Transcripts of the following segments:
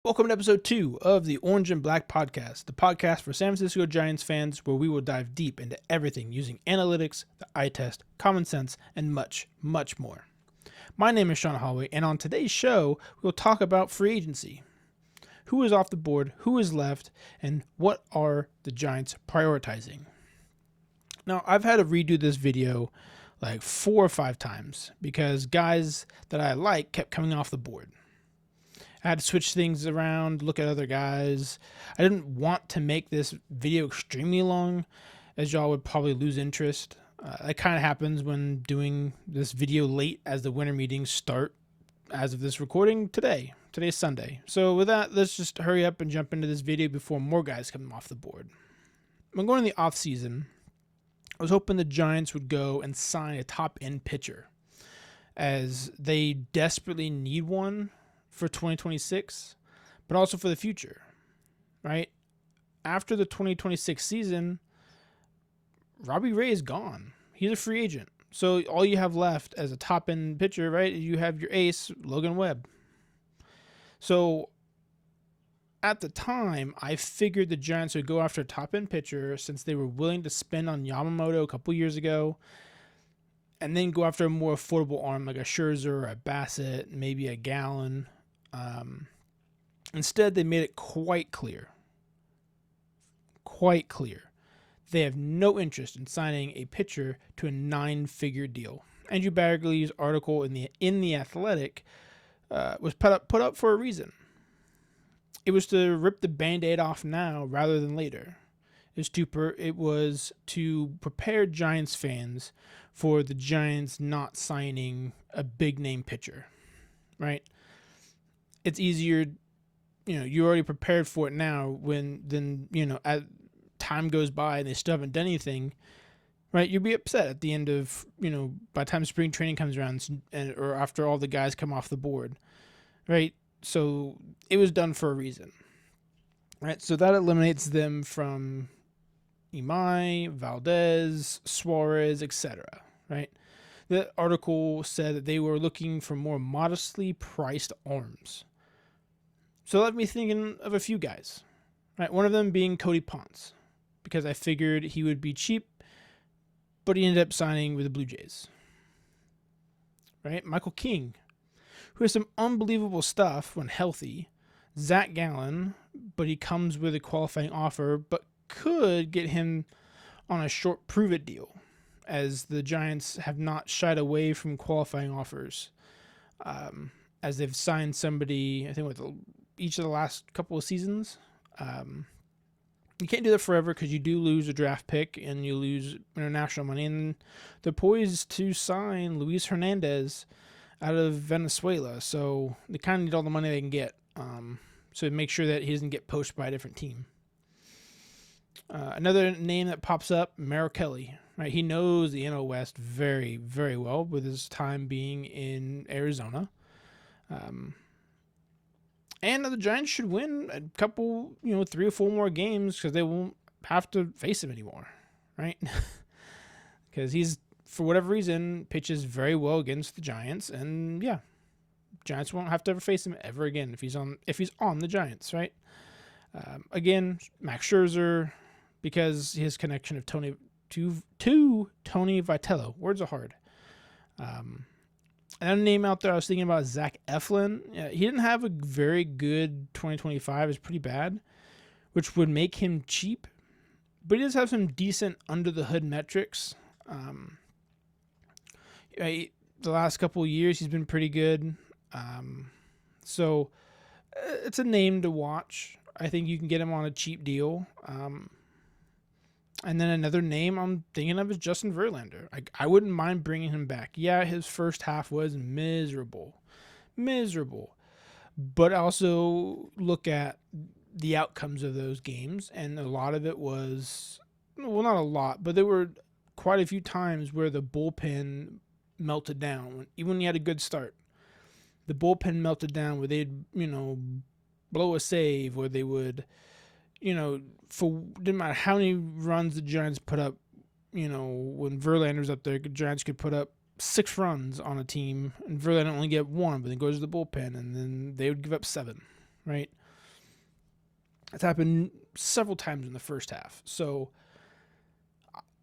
Welcome to episode 2 of the Orange and Black Podcast, the podcast for San Francisco Giants fans where we will dive deep into everything using analytics, the eye test, common sense, and much, much more. My name is Sean Holloway, and on today's show, we'll talk about free agency. Who is off the board, who is left, and what are the Giants prioritizing? Now, I've had to redo this video like 4 or 5 times because guys that I like kept coming off the board. I had to switch things around, look at other guys. I didn't want to make this video extremely long, as y'all would probably lose interest. That kind of happens when doing this video late as the winter meetings start. As of this recording, today's Sunday. So with that, let's just hurry up and jump into this video before more guys come off the board. When going in the offseason, I was hoping the Giants would go and sign a top-end pitcher, as they desperately need one for 2026, but also for the future, right? After the 2026 season, Robbie Ray is gone. He's a free agent. So all you have left as a top-end pitcher, right, you have your ace, Logan Webb. So at the time, I figured the Giants would go after a top-end pitcher since they were willing to spend on Yamamoto a couple years ago, and then go after a more affordable arm like a Scherzer or a Bassett, maybe a Gallen. Instead, they made it quite clear. They have no interest in signing a pitcher to a 9-figure deal. Andrew Bagley's article in the Athletic was put up for a reason. It was to rip the Band-Aid off now rather than later. It was to prepare Giants fans for the Giants not signing a big-name pitcher, right? It's easier, you're already prepared for it now as time goes by and they still haven't done anything, right? You'll be upset at the end of, by the time spring training comes around or after all the guys come off the board, right? So it was done for a reason, right? So that eliminates them from Imai, Valdez, Suarez, etc., right? The article said that they were looking for more modestly priced arms. So that left me thinking of a few guys, right? One of them being Cody Ponce, because I figured he would be cheap, but he ended up signing with the Blue Jays, right? Michael King, who has some unbelievable stuff when healthy. Zach Gallen, but he comes with a qualifying offer, but could get him on a short prove-it deal, as the Giants have not shied away from qualifying offers, as they've signed somebody, I think, with each of the last couple of seasons. You can't do that forever because you do lose a draft pick and you lose international money, and they're poised to sign Luis Hernandez out of Venezuela, so they kind of need all the money they can get, so make sure that he doesn't get poached by a different team. Another name that pops up, Merrill Kelly, right? He knows the NL West very, very well with his time being in Arizona. And the Giants should win a couple, 3 or 4 more games because they won't have to face him anymore, right? Because he's, for whatever reason, pitches very well against the Giants, and yeah, Giants won't have to ever face him ever again if he's on the Giants, right? Again, Max Scherzer, because his connection of Tony Vitello. Words are hard. Another name out there I was thinking about is Zach Eflin. He didn't have a very good 2025. It's pretty bad, which would make him cheap. But he does have some decent under-the-hood metrics. The last couple of years, he's been pretty good. So it's a name to watch. I think you can get him on a cheap deal. And then another name I'm thinking of is Justin Verlander. I wouldn't mind bringing him back. Yeah, his first half was miserable. But also look at the outcomes of those games, and a lot of it was, well, not a lot, but there were quite a few times where the bullpen melted down. Even when he had a good start, the bullpen melted down where they'd, blow a save, or they would, didn't matter how many runs the Giants put up, when Verlander's up there, the Giants could put up 6 runs on a team, and Verlander only get 1, but then goes to the bullpen, and then they would give up 7, right? It's happened several times in the first half. So,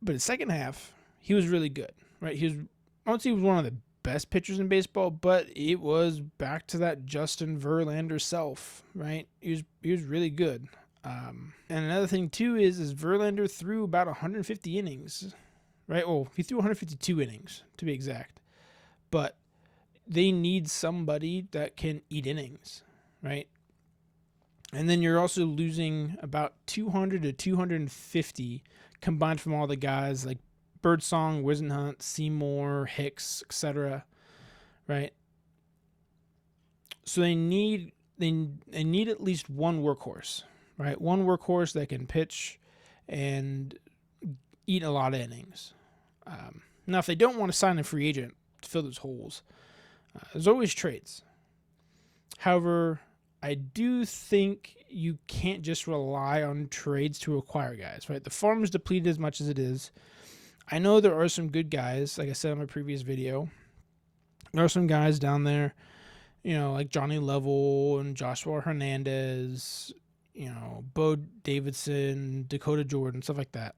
but the second half, he was really good, right? I don't say he was one of the best pitchers in baseball, but it was back to that Justin Verlander self, right? He was really good. And another thing too is Verlander threw about 150 innings, right? Well, he threw 152 innings to be exact, but they need somebody that can eat innings, right? And then you're also losing about 200 to 250 combined from all the guys like Birdsong, Wisenhunt, Seymour, Hicks, etc. Right? So they need at least one workhorse, right? One workhorse that can pitch and eat a lot of innings. Now, if they don't want to sign a free agent to fill those holes, there's always trades. However, I do think you can't just rely on trades to acquire guys, right? The farm is depleted as much as it is. I know there are some good guys, like I said in my previous video. There are some guys down there, like Johnny Level and Joshua Hernandez, Bo Davidson, Dakota Jordan, stuff like that.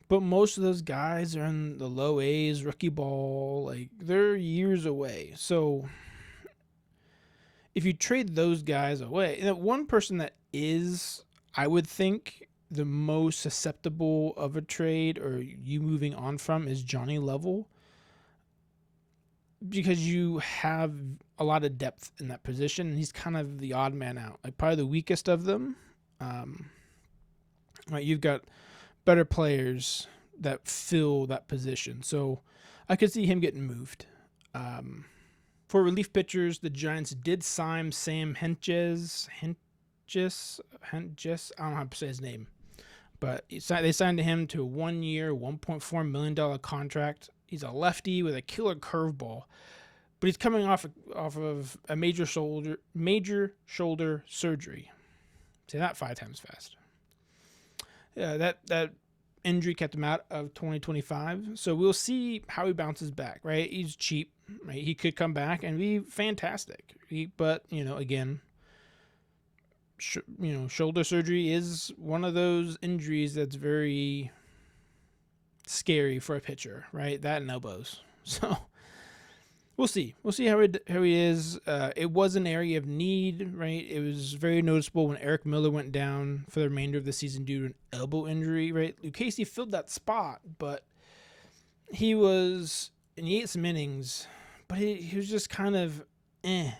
But most of those guys are in the low A's, rookie ball, like they're years away. So if you trade those guys away, one person that is, I would think, the most susceptible of a trade or you moving on from is Johnny Level, because you have a lot of depth in that position, and he's kind of the odd man out, like probably the weakest of them. Right, you've got better players that fill that position, so I could see him getting moved. For relief pitchers, the Giants did sign Sam Hentges. I don't know how to say his name, but they signed him to a 1 year, $1.4 million contract. He's a lefty with a killer curveball, but he's coming off of a major shoulder surgery. Say that 5 times fast. Yeah, that injury kept him out of 2025. So we'll see how he bounces back, right? He's cheap, right? He could come back and be fantastic. But, again, shoulder surgery is one of those injuries that's very scary for a pitcher, right? That and elbows. So we'll see. We'll see how he is. It was an area of need, right? It was very noticeable when Eric Miller went down for the remainder of the season due to an elbow injury, right? Lucchesi filled that spot, but he ate some innings, but he was just kind of meh,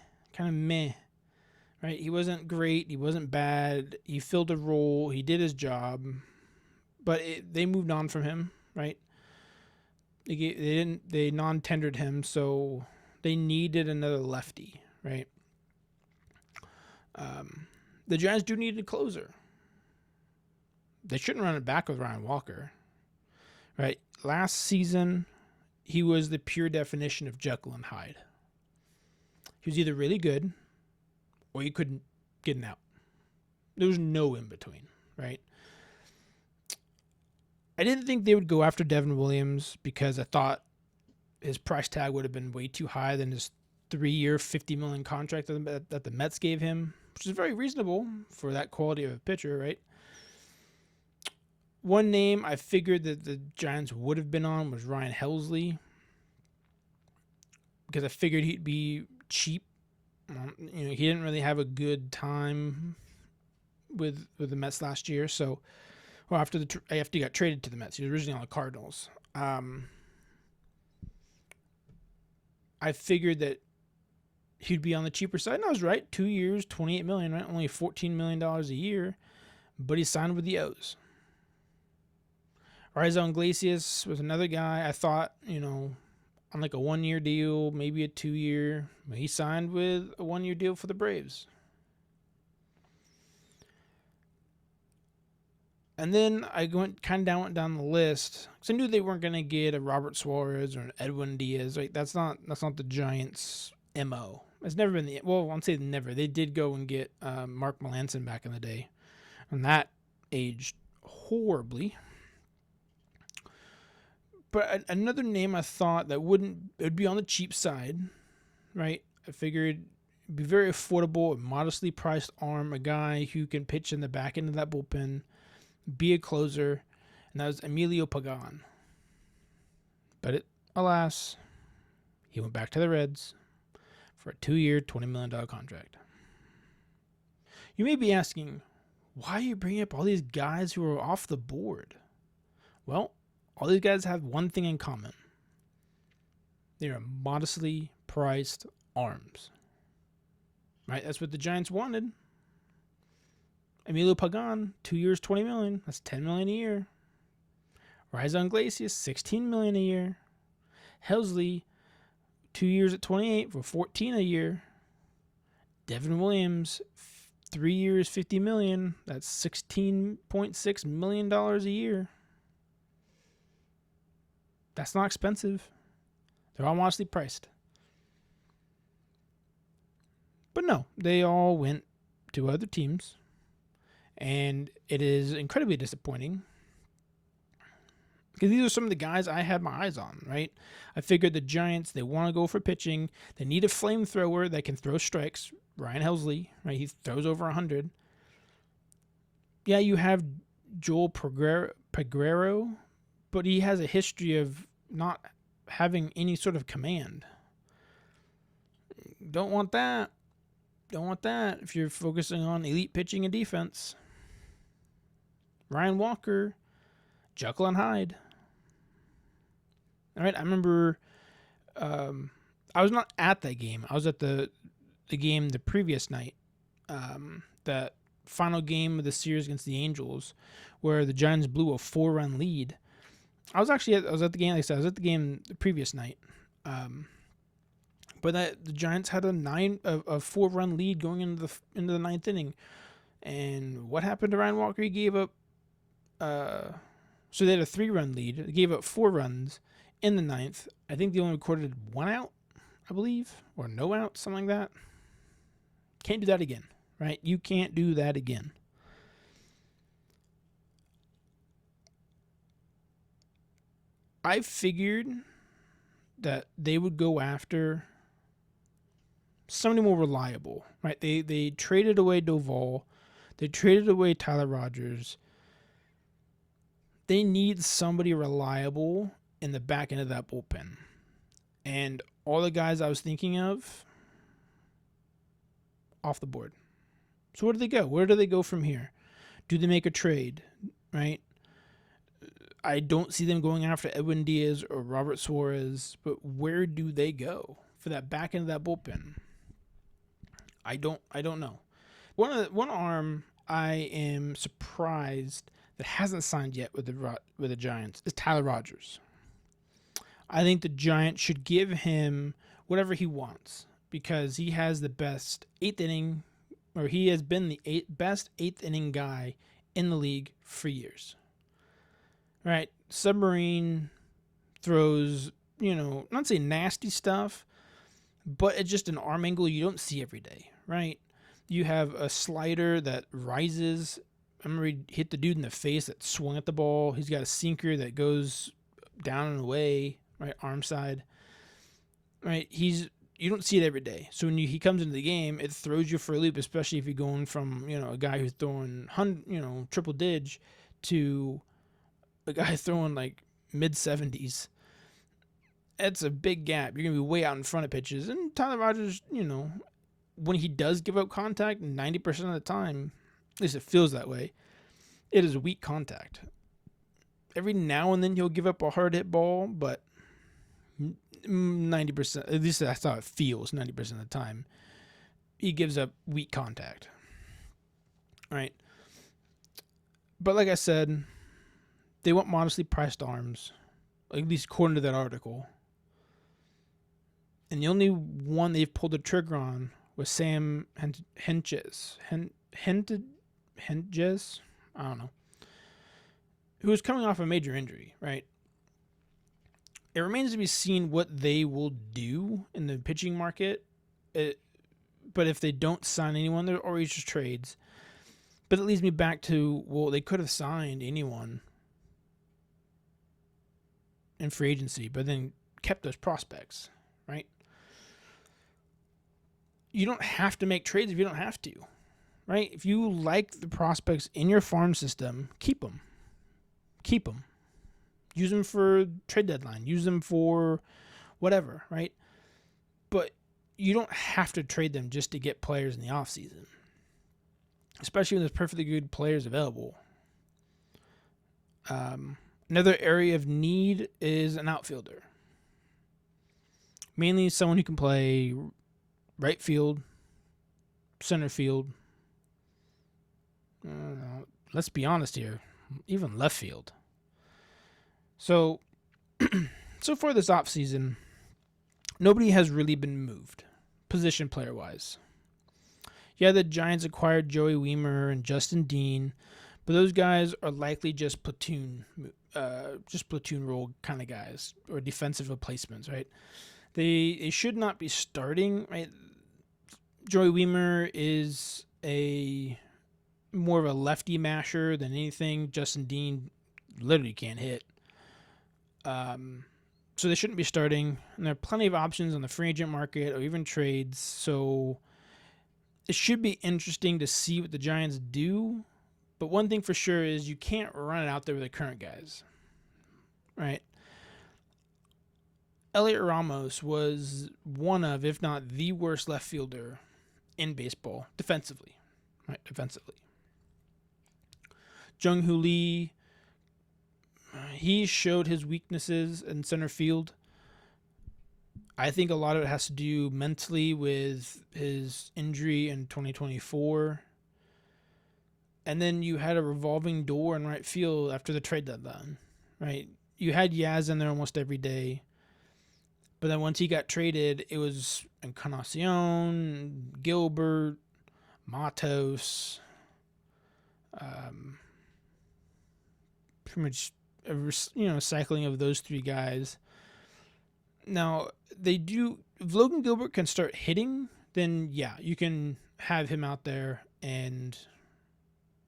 right? He wasn't great. He wasn't bad. He filled a role. He did his job, but they moved on from him, right? They non-tendered him, so they needed another lefty, right? The Giants do need a closer. They shouldn't run it back with Ryan Walker, right? Last season, he was the pure definition of Jekyll and Hyde. He was either really good or you couldn't get an out. There was no in between, right? I didn't think they would go after Devin Williams because I thought his price tag would have been way too high than his 3-year, $50 million contract that the Mets gave him, which is very reasonable for that quality of a pitcher, right? One name I figured that the Giants would have been on was Ryan Helsley, because I figured he'd be cheap. He didn't really have a good time with the Mets last year, so after he got traded to the Mets. He was originally on the Cardinals. I figured that he'd be on the cheaper side, and I was right. 2 years, $28 million, right? Only $14 million a year, but he signed with the O's. Rizzo Iglesias was another guy I thought, on like a 1-year deal, maybe a 2-year. He signed with a 1-year deal for the Braves. And then I went down the list because I knew they weren't going to get a Robert Suarez or an Edwin Diaz. Right? That's not the Giants' MO. It's never been I'll say never. They did go and get Mark Melancon back in the day, and that aged horribly. But another name I thought that would be on the cheap side, right? I figured Be very affordable, a modestly priced arm, a guy who can pitch in the back end of that bullpen, be a closer, and that was Emilio Pagan. But alas, he went back to the Reds for a 2-year, $20 million contract. You may be asking, why are you bringing up all these guys who are off the board? Well, all these guys have one thing in common. They are modestly priced arms. Right? That's what the Giants wanted. Emilio Pagan, 2 years, $20 million. That's $10 million a year. Rizon Iglesias, $16 million a year. Helsley, 2 years at 28 for $14 a year. Devin Williams, 3 years, $50 million. That's $16.6 million a year. That's not expensive. They're all modestly priced. But no, they all went to other teams. And it is incredibly disappointing. Because these are some of the guys I had my eyes on, right? I figured the Giants, they want to go for pitching. They need a flamethrower that can throw strikes. Ryan Helsley, right? He throws over 100. Yeah, you have Joel Peguero, but he has a history of not having any sort of command. Don't want that. Don't want that if you're focusing on elite pitching and defense. Ryan Walker, Jekyll and Hyde. All right, I remember I was not at that game. I was at the game the previous night, that final game of the series against the Angels, where the Giants blew a 4-run lead. I was at the game. Like I said, I was at the game the previous night. But the Giants had a 4-run lead going into the ninth inning, and what happened to Ryan Walker? He gave up. So they had a 3-run lead. They gave up 4 runs in the ninth. I think they only recorded 1 out, I believe, or no out, something like that. Can't do that again, right? You can't do that again. I figured that they would go after somebody more reliable, right? They traded away Doval. They traded away Tyler Rogers. They need somebody reliable in the back end of that bullpen. And all the guys I was thinking of, off the board. So where do they go? Where do they go from here? Do they make a trade, right? I don't see them going after Edwin Diaz or Robert Suarez, but where do they go for that back end of that bullpen? I don't know. One arm I am surprised that hasn't signed yet with the Giants is Tyler Rogers. I think the Giants should give him whatever he wants because he has the best 8th inning, or he has been the best 8th inning guy in the league for years. Right? Submarine throws, not say nasty stuff, but it's just an arm angle you don't see every day, right? You have a slider that rises. I remember he hit the dude in the face that swung at the ball. He's got a sinker that goes down and away, right, arm side. Right, you don't see it every day. So when he comes into the game, it throws you for a loop, especially if you're going from, a guy who's throwing, triple dig to a guy throwing like mid-70s. It's a big gap. You're going to be way out in front of pitches. And Tyler Rogers, when he does give up contact, 90% of the time, at least it feels that way, it is weak contact. Every now and then he'll give up a hard hit ball, but 90%, at least that's how it feels 90% of the time, he gives up weak contact. Right? But like I said, they want modestly priced arms, at least according to that article. And the only one they've pulled the trigger on was Sam Hentges. Hentges? I don't know. Who was coming off a major injury, right? It remains to be seen what they will do in the pitching market. But if they don't sign anyone, they're always just trades. But it leads me back to, well, they could have signed anyone in free agency, but then kept those prospects, right? you don't have to make trades if you don't have to, right? If you like the prospects in your farm system, keep them. Keep them. Use them for trade deadline. Use them for whatever, right? But you don't have to trade them just to get players in the offseason, especially when there's perfectly good players available. Another area of need is an outfielder. Mainly someone who can play right field, center field. Let's be honest here, even left field. So far this offseason, nobody has really been moved, position player-wise. Yeah, the Giants acquired Joey Wiemer and Justin Dean, but those guys are likely just platoon role kind of guys or defensive replacements, right? They should not be starting, right? Joey Wiemer is more of a lefty masher than anything. Justin Dean literally can't hit. So they shouldn't be starting. And there are plenty of options on the free agent market or even trades. So it should be interesting to see what the Giants do. But one thing for sure is you can't run it out there with the current guys, right? Elliot Ramos was one of, if not the worst left fielder in baseball defensively, right? Defensively. Jung-Hoo Lee, he showed his weaknesses in center field. I think a lot of it has to do mentally with his injury in 2024. And then you had a revolving door in right field after the trade deadline, right? You had Yaz in there almost every day. But then once he got traded, it was Encarnacion, Gilbert, Matos, pretty much cycling of those three guys. Now if Logan Gilbert can start hitting, then yeah, you can have him out there and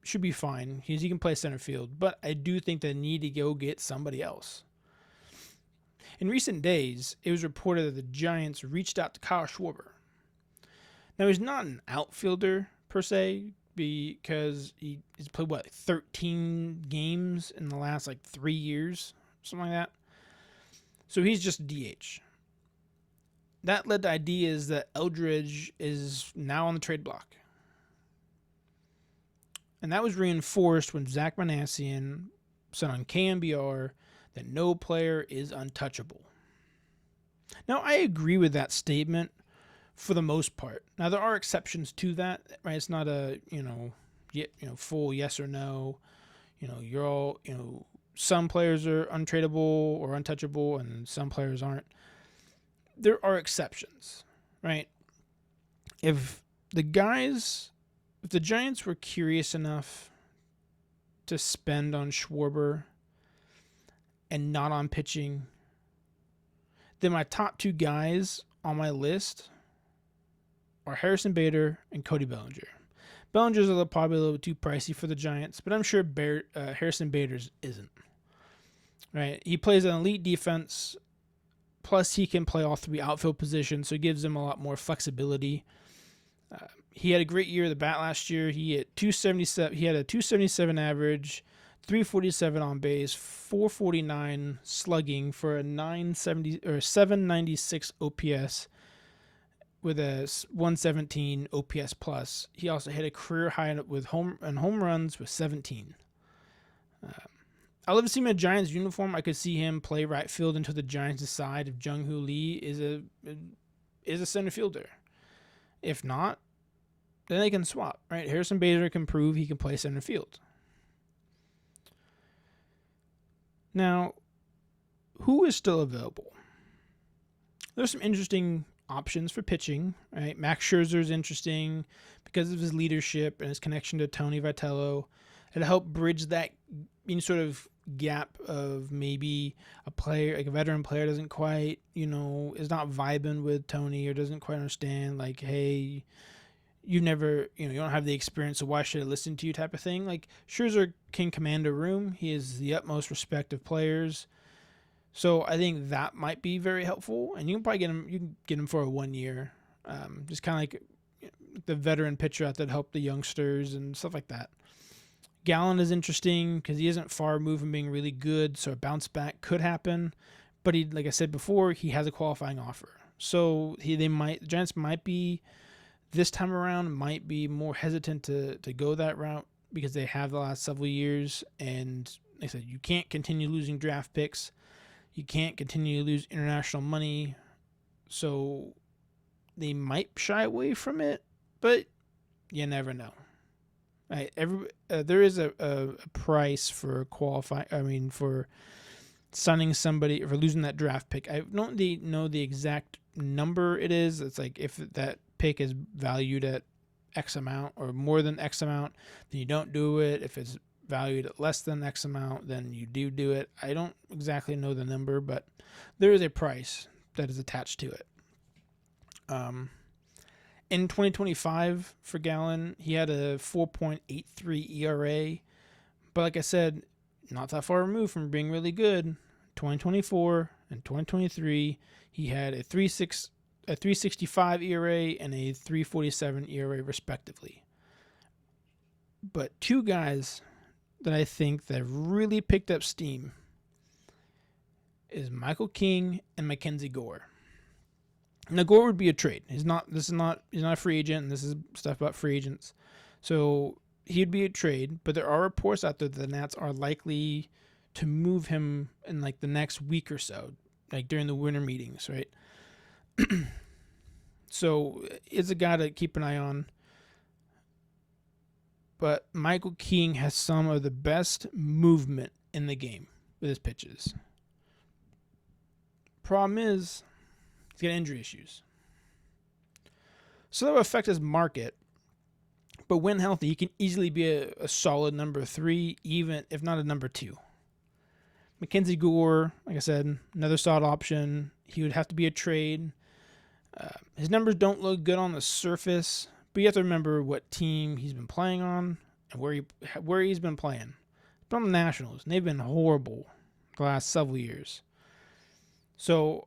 should be fine. He can play center field, but I do think they need to go get somebody else. In recent days, it was reported that the Giants reached out to Kyle Schwarber. Now, he's not an outfielder per se, because he's played 13 games in the last 3 years, something like that. So he's just DH. That led to ideas that Eldridge is now on the trade block. And that was reinforced when Zach Manassian said on KMBR that no player is untouchable. Now, I agree with that statement for the most part. Now, there are exceptions to that, right? It's not a, full yes or no. You're all, some players are untradeable or untouchable and some players aren't. There are exceptions, right? If the Giants were curious enough to spend on Schwarber and not on pitching, then my top two guys on my list are Harrison Bader and Cody Bellinger. Bellinger's probably a little too pricey for the Giants, but I'm sure Harrison Bader's isn't. Right? He plays an elite defense, plus he can play all three outfield positions, so it gives him a lot more flexibility. He had a great year at the bat last year. He had 277. He had a 277 average, 347 on base, 449 slugging for a 970 or 796 OPS with a 117 OPS plus. He also hit a career high with home runs with 17. I love to see him in a Giants uniform. I could see him play right field until the Giants decide if Jung-Hoo Lee is a center fielder. If not, then they can swap, right? Harrison Bader can prove he can play center field. Now, who is still available? There's some interesting options for pitching, right? Max Scherzer is interesting because of his leadership and his connection to Tony Vitello. It'll help bridge that sort of gap of maybe a player, like a veteran player doesn't quite, is not vibing with Tony or doesn't quite understand, hey, you never, you don't have the experience, so why should I listen to you type of thing. Scherzer can command a room. He has the utmost respect of players. So I think that might be very helpful. And you can probably get him for a 1 year. Just kind of the veteran pitcher out that helped the youngsters and stuff like that. Gallen is interesting because he isn't far removed from being really good, so a bounce back could happen. But he, like I said before, he has a qualifying offer. So the Giants might be, this time around, might be more hesitant to go that route because they have the last several years. And like I said, you can't continue losing draft picks. You can't continue to lose international money. So they might shy away from it, but you never know. Right, there is a price for for signing somebody, for losing that draft pick. I don't know the exact number it is. It's like if that pick is valued at X amount or more than X amount, then you don't do it. If it's valued at less than X amount, then you do it. I don't exactly know the number, but there is a price that is attached to it. In 2025 for Gallen, he had a 4.83 ERA. But like I said, not that far removed from being really good. 2024 and 2023, he had a 3.65 ERA and a 3.47 ERA respectively. But two guys that I think that really picked up steam is Michael King and Mackenzie Gore. Now Gore would be a trade. He's not a free agent, and this is stuff about free agents. So he'd be a trade, but there are reports out there that the Nats are likely to move him in like the next week or so, like during the winter meetings, right? So it's a guy to keep an eye on. But Michael King has some of the best movement in the game with his pitches. Problem is, he's got injury issues. So that will affect his market. But when healthy, he can easily be a solid number 3, even if not a number 2. Mackenzie Gore, like I said, another solid option. He would have to be a trade. His numbers don't look good on the surface, but you have to remember what team he's been playing on and where he's been playing. He's been on the Nationals, and they've been horrible the last several years. So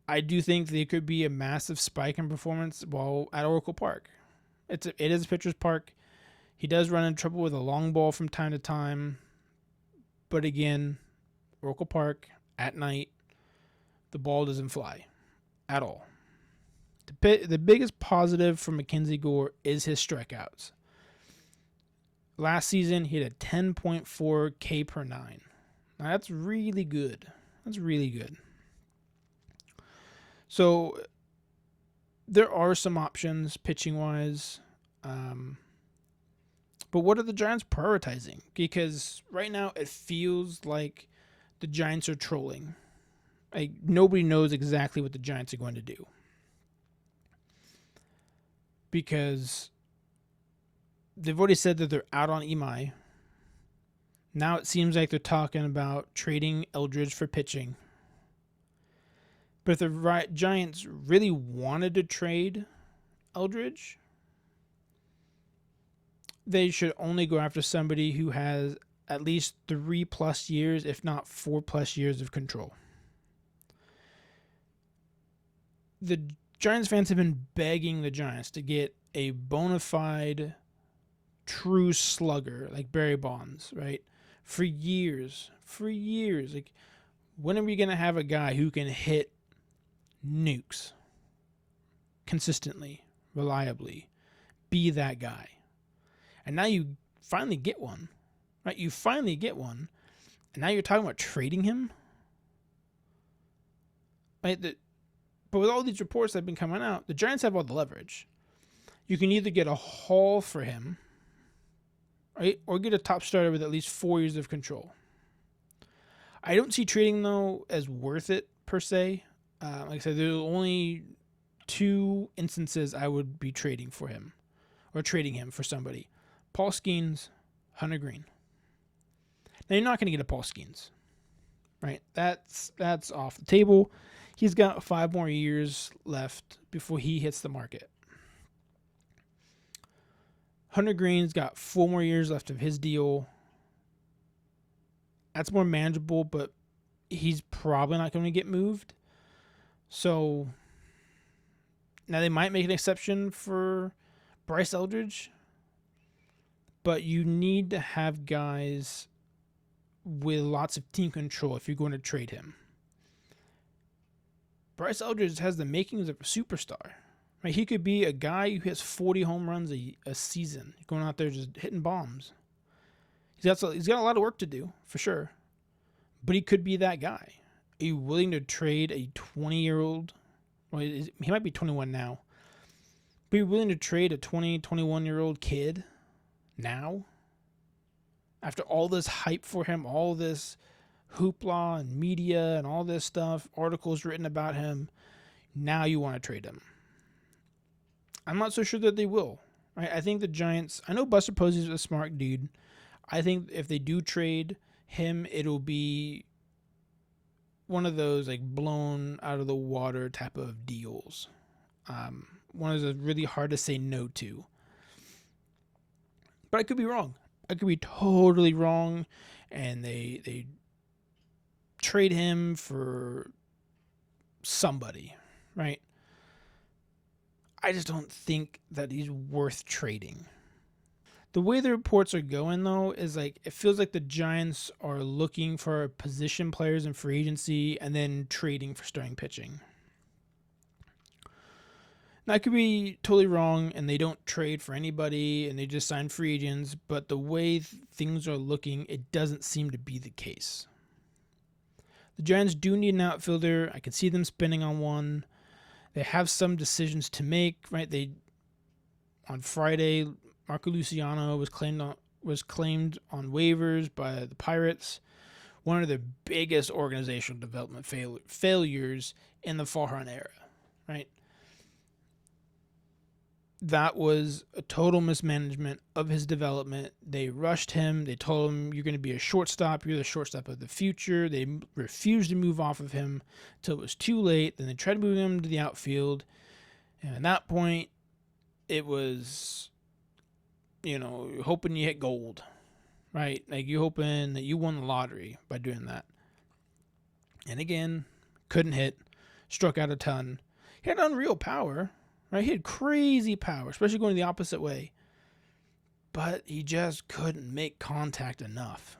I do think there could be a massive spike in performance while at Oracle Park. It is a pitcher's park. He does run into trouble with a long ball from time to time. But again, Oracle Park, at night, the ball doesn't fly at all. The biggest positive for Mackenzie Gore is his strikeouts. Last season, he had a 10.4 K per 9. Now, that's really good. That's really good. So there are some options pitching-wise. But what are the Giants prioritizing? Because right now it feels like the Giants are trolling. Like nobody knows exactly what the Giants are going to do. Because they've already said that they're out on Imai. Now it seems like they're talking about trading Eldridge for pitching. But if the Giants really wanted to trade Eldridge, they should only go after somebody who has at least 3+ years, if not 4+ years of control. The Giants fans have been begging the Giants to get a bona fide, true slugger like Barry Bonds, right? For years. Like, when are we going to have a guy who can hit nukes consistently, reliably, be that guy? And now you finally get one, right? You finally get one, and now you're talking about trading him, right? But with all these reports that have been coming out, the Giants have all the leverage. You can either get a haul for him, right, or get a top starter with at least 4 years of control. I don't see trading, though, as worth it, per se. Like I said, there are only 2 instances I would be trading for him, or trading him for somebody. Paul Skeens, Hunter Green. Now, you're not going to get a Paul Skeens, right? That's off the table. He's got 5 more years left before he hits the market. Hunter Green's got 4 more years left of his deal. That's more manageable, but he's probably not going to get moved. So now they might make an exception for Bryce Eldridge, but you need to have guys with lots of team control if you're going to trade him. Bryce Eldridge has the makings of a superstar. Right? He could be a guy who hits 40 home runs a season, going out there just hitting bombs. He's got a lot of work to do, for sure. But he could be that guy. Are you willing to trade a 20-year-old? Well, he might be 21 now. But you're willing to trade a 20, 21-year-old kid now? After all this hype for him, all this hoopla and media and all this stuff, articles written about him, now you want to trade him. I'm not so sure that they will. Right? I think the Giants, I know Buster Posey's a smart dude. I think if they do trade him, it'll be one of those like blown out of the water type of deals. One of those really hard to say no to. But I could be wrong. I could be totally wrong, and they trade him for somebody, right? I just don't think that he's worth trading. The way the reports are going, though, is like it feels like the Giants are looking for position players in free agency and then trading for starting pitching. Now, I could be totally wrong, and they don't trade for anybody, and they just sign free agents, but the way things are looking, it doesn't seem to be the case. The Giants do need an outfielder. I can see them spending on one. They have some decisions to make, right? On Friday, Marco Luciano was claimed on waivers by the Pirates. One of the biggest organizational development failures in the Farhan era, right? That was a total mismanagement of his development. They rushed him. They told him, you're going to be a shortstop. You're the shortstop of the future. They refused to move off of him until it was too late. Then they tried to move him to the outfield. And at that point, it was, hoping you hit gold, right? Like you're hoping that you won the lottery by doing that. And again, couldn't hit, struck out a ton. He had unreal power. Right? He had crazy power, especially going the opposite way. But he just couldn't make contact enough.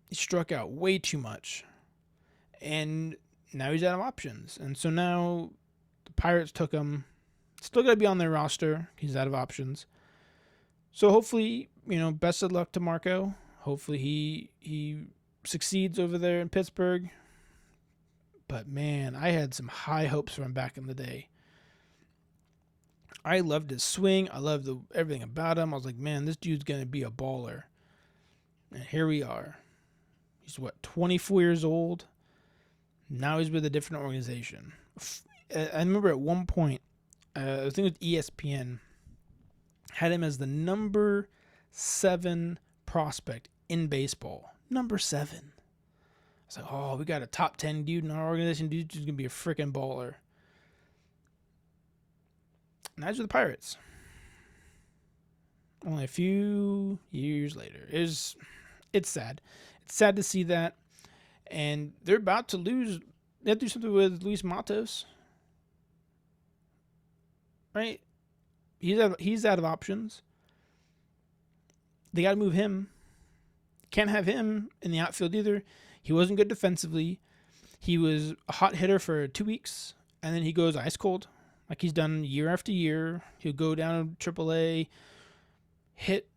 He struck out way too much. And now he's out of options. And so now the Pirates took him. Still got to be on their roster. He's out of options. So hopefully, best of luck to Marco. Hopefully he succeeds over there in Pittsburgh. But man, I had some high hopes for him back in the day. I loved his swing. I loved everything about him. I was like, man, this dude's going to be a baller. And here we are. He's 24 years old? Now he's with a different organization. I remember at one point, I think it was ESPN, had him as the number 7 prospect in baseball. Number 7. It's like, oh, we got a top 10 dude in our organization. Dude's going to be a freaking baller. And that's with the Pirates. Only a few years later. It's sad. It's sad to see that. And they're about to lose. They have to do something with Luis Matos. Right? He's out of options. They got to move him. Can't have him in the outfield either. He wasn't good defensively. He was a hot hitter for 2 weeks, and then he goes ice cold, like he's done year after year. He'll go down to AAA, hit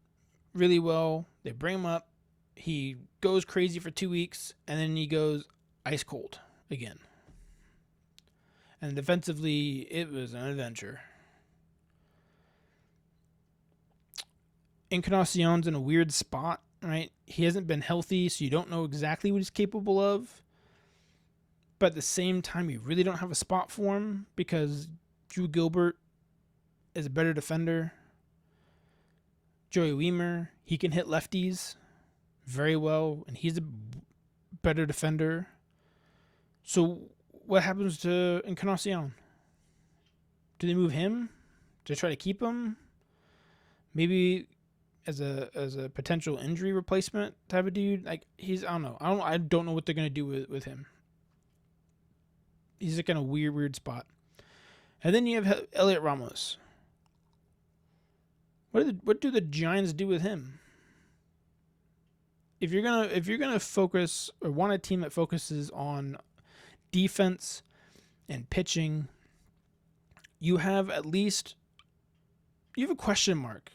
really well. They bring him up. He goes crazy for 2 weeks, and then he goes ice cold again. And defensively, it was an adventure. Encarnacion's in a weird spot. Right? He hasn't been healthy, so you don't know exactly what he's capable of. But at the same time, you really don't have a spot for him because Drew Gilbert is a better defender. Joey Wiemer, he can hit lefties very well, and he's a better defender. So what happens to Encarnacion? Do they move him? Do they try to keep him? Maybe as a potential injury replacement type of dude. Like I don't know. I don't know what they're gonna do with him. He's like in a weird spot. And then you have Elliot Ramos. What do the Giants do with him? If you're gonna focus or want a team that focuses on defense and pitching, you have a question mark,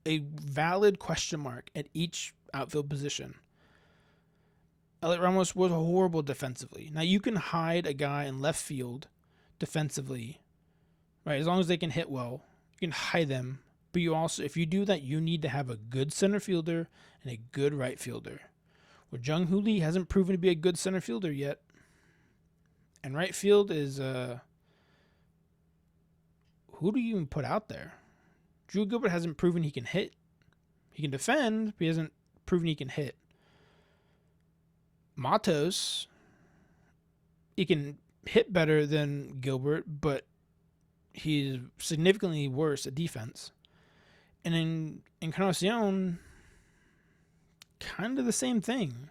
a valid question mark at each outfield position. Elliot Ramos was horrible defensively. Now you can hide a guy in left field defensively, right? As long as they can hit well, you can hide them. But you also, if you do that, you need to have a good center fielder and a good right fielder. Well, Jung Hoo Lee hasn't proven to be a good center fielder yet. And right field is, who do you even put out there? Drew Gilbert hasn't proven he can hit. He can defend, but he hasn't proven he can hit. Matos, he can hit better than Gilbert, but he's significantly worse at defense. And in Encarnacion, kind of the same thing.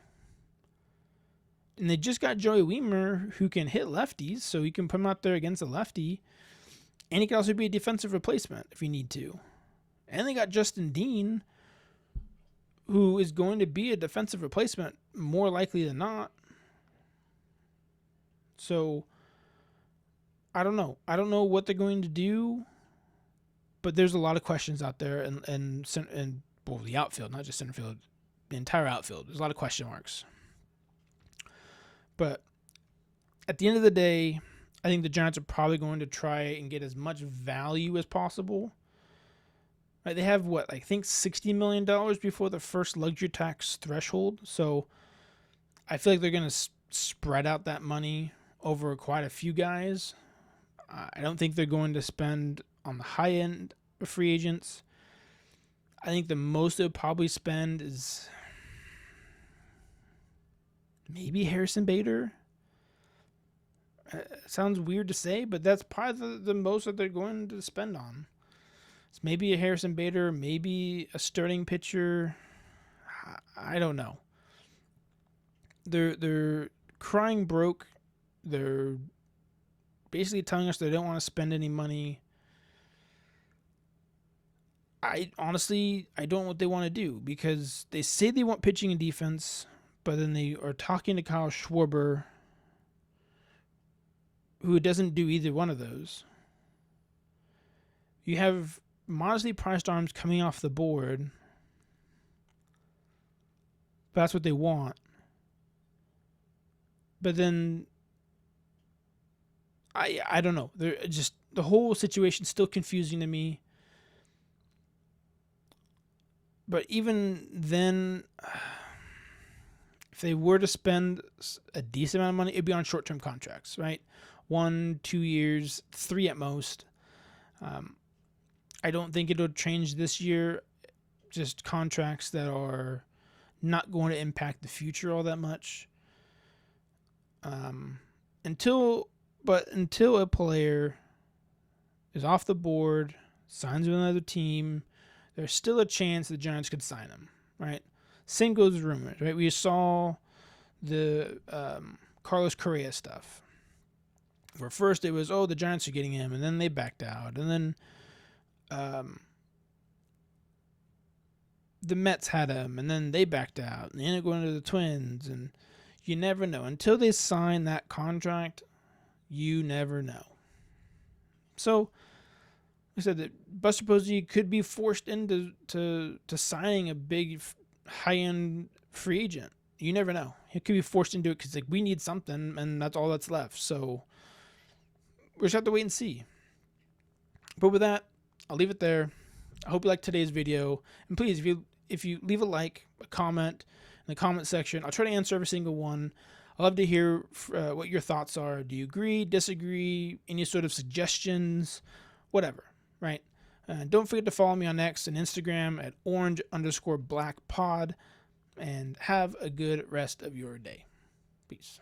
And they just got Joey Wiemer, who can hit lefties, so you can put him out there against a lefty. And he can also be a defensive replacement if you need to. And they got Justin Dean, who is going to be a defensive replacement more likely than not. So, I don't know. I don't know what they're going to do, but there's a lot of questions out there, and the outfield, not just center field, the entire outfield. There's a lot of question marks. But at the end of the day, I think the Giants are probably going to try and get as much value as possible. Right, they have I think $60 million before the first luxury tax threshold. So I feel like they're going to spread out that money over quite a few guys. I don't think they're going to spend on the high end of free agents. I think the most they'll probably spend is maybe Harrison Bader. Sounds weird to say, but that's probably the most that they're going to spend on. It's maybe a Harrison Bader, maybe a starting pitcher. I don't know. They're crying broke. They're basically telling us they don't want to spend any money. I honestly don't know what they want to do, because they say they want pitching and defense, but then they are talking to Kyle Schwarber, who doesn't do either one of those. You have modestly priced arms coming off the board. That's what they want. But then I don't know. They're just, the whole situation's still confusing to me. But even then, if they were to spend a decent amount of money, it'd be on short-term contracts, right? 1, 2 years, 3 at most. I don't think it'll change this year. Just contracts that are not going to impact the future all that much. Until a player is off the board, signs with another team, there's still a chance the Giants could sign him, right? Same goes with rumors, right? We saw the Carlos Correa stuff, where first it was, the Giants are getting him, and then they backed out, and then the Mets had him, and then they backed out, and they ended up going to the Twins, and you never know. Until they sign that contract, you never know. So, I said that Buster Posey could be forced into signing a big, high-end free agent. You never know. He could be forced into it because we need something, and that's all that's left. So, we just have to wait and see. But with that, I'll leave it there. I hope you liked today's video. And please, if you leave a like, a comment in the comment section, I'll try to answer every single one. I'd love to hear what your thoughts are. Do you agree, disagree, any sort of suggestions, whatever, right? Don't forget to follow me on X and Instagram at orange_blackpod. And have a good rest of your day. Peace.